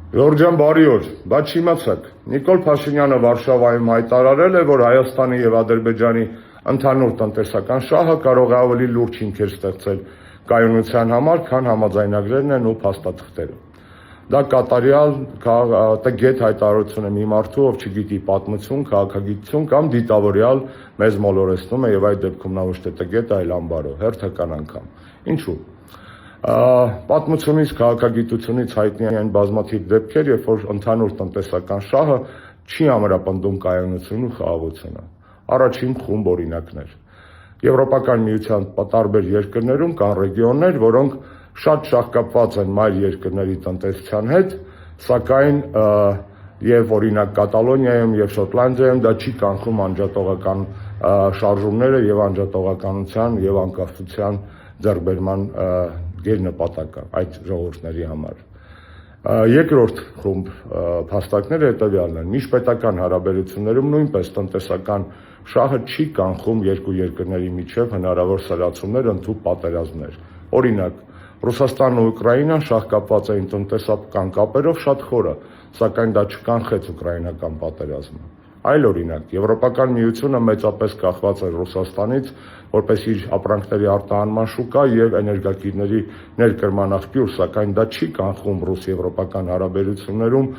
Ժորժյան բարի օր, բայց չիմացաք, Նիկոլ Փաշինյանը Վարշավայում հայտարարել է, որ Հայաստանի եւ Ադրբեջանի ընդհանուր տնտեսական շահը կարող է ավելի լուրջ հիմքեր ստեղծել կայունության համար, քան համաձայնագրերն են ու փաստաթղթերը։ Դա կատարյալ տգետ հայտարարություն է մի մարդու, ով չգիտի պատմություն, քաղաքագիտություն կամ դիտավորյալ մեզ մոլորեցնում է եւ այդ դեպքում նա ոչ թե տգետ է, այլ ամբարո, հերթական անգամ։ Ինչու՞։ Պատմությունից, քաղաքագիտությունից հայտնի են բազմաթիվ դեպքեր, երբ որ ընդհանուր տնտեսական շահը չի ամրապնդում կայունությունն ու խաղաղությունը։ Առաջին խումբ օրինակներ։ Եվրոպական միության տարբեր երկրներում կան ռեգիոններ, որոնք շատ շահկապված են մայր երկրների տնտեսության հետ, սակայն եւ օրինակ Կատալոնիայում եւ Շոտլանդիայում դա չի կանխում անջատողական շարժումները եւ անջատողականության եւ անկախության ձեռքբերման գերնպատակը այդ ժողովուրդների համար։ Երկրորդ խումբ փաստարկները հետևյալն են. միջպետական հարաբերություններում նույնպես տնտեսական շահը չի կանխում երկու երկրների միջև հնարավոր սրացումներ, ընդհանուր պատերազմներ։ Օրինակ, Ռուսաստանն ու Ուկրաինան շահկապված էին տնտեսական կապերով շատ խորը, սակայն դա չկանխեց ուկրաինական պատերազմը։ Այլ օրինակ, Եվրոպական միությունը մեծապես կախված է Ռուսաստանից, որպես իր ապրանքների արտահանման շուկա եւ էներգակիրների ներկրման աղբյուր, սակայն դա չի կանխում ռուս-եվրոպական հարաբերություններում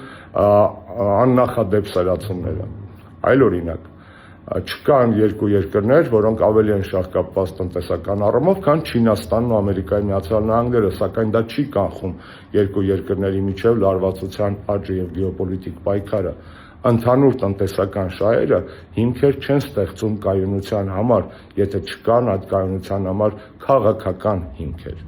աննախադեպ սրացումները։ Այլ օրինակ, չկան երկու երկրներ, որոնք ավելի են շահկապված տնտեսական առումով, քան Չինաստանն ու Ամերիկայի Միացյալ Նահանգները, սակայն դա չի կանխում երկու երկրների միջև լարվածության աճը եւ գեոպոլիտիկ պայքարը։ Ընդհանուր տնտեսական շահերը հիմքեր չեն ստեղծում կայունության համար, եթե չկան այդ կայունության համար քաղաքական հիմքեր։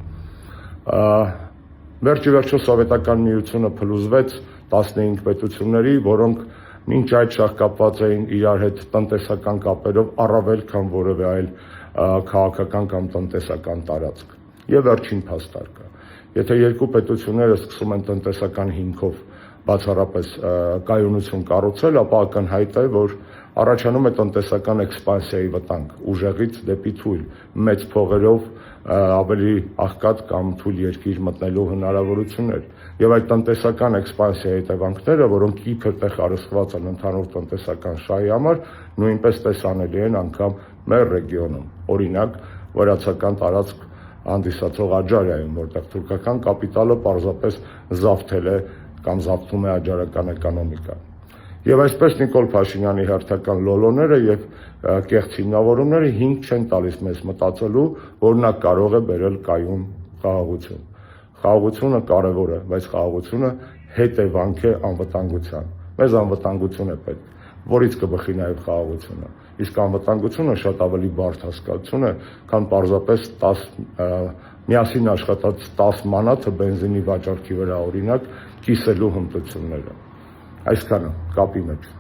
Վերջիվերջո Սովետական միությունը փլուզվեց 15 պետությունների, որոնք մինչ այդ շահկապված էին իրար հետ տնտեսական կապերով առավել քան որևէ այլ քաղաքական կամ տնտեսական տարածք։ Եվ վերջին փաստարկը, եթե երկու պետությունները սկսում են տնտեսական հիմքով բացառապես կայունություն կառուցել, ապա ակնհայտ է, որ առաջանում է տնտեսական էքսպանսիայի վտանգ, ուժեղից դեպի թույլ, մեծ փողերով ավելի աղքատ կամ թույլ երկիր մտնելու հնարավորություններ։ Եվ այդ տնտեսական էքսպանսիայի հետևանքները, որոնք իբր խարսխված են ընդհանուր տնտեսական շահի համար, նույնպես տեսանելի են անգամ մեր ռեգիոնում։ Օրինակ, վրացական տարածք հանդիսացող Աջարիայում, որտեղ թուրքական կապիտալը պարզապես զավթել է կամ զավթում է աջարական էկոնոմիկան։ Եվ այսպես Նիկոլ Փաշինյանի հերթական լոլոները եւ կեղծ հիմնավորումները հիմք չեն տալիս մեզ մտածելու, որ նա կարող է բերել կայուն խաղաղություն։ Խաղաղությունը կարևոր է, բայց խաղաղությունը հետևանք է անվտանգության։ Մեզ անվտանգություն է պետք, որից կբխի նաեւ խաղաղությունը։ Իսկ անվտանգությունը շատ ավելի բարդ հասկացություն է, քան պարզապես 10 միասին աշխատած 10 մանաթը բենզինի վաճառքի վրա օրինակ կիսելու հմտությունները։ Այսքանը կապի մեջ։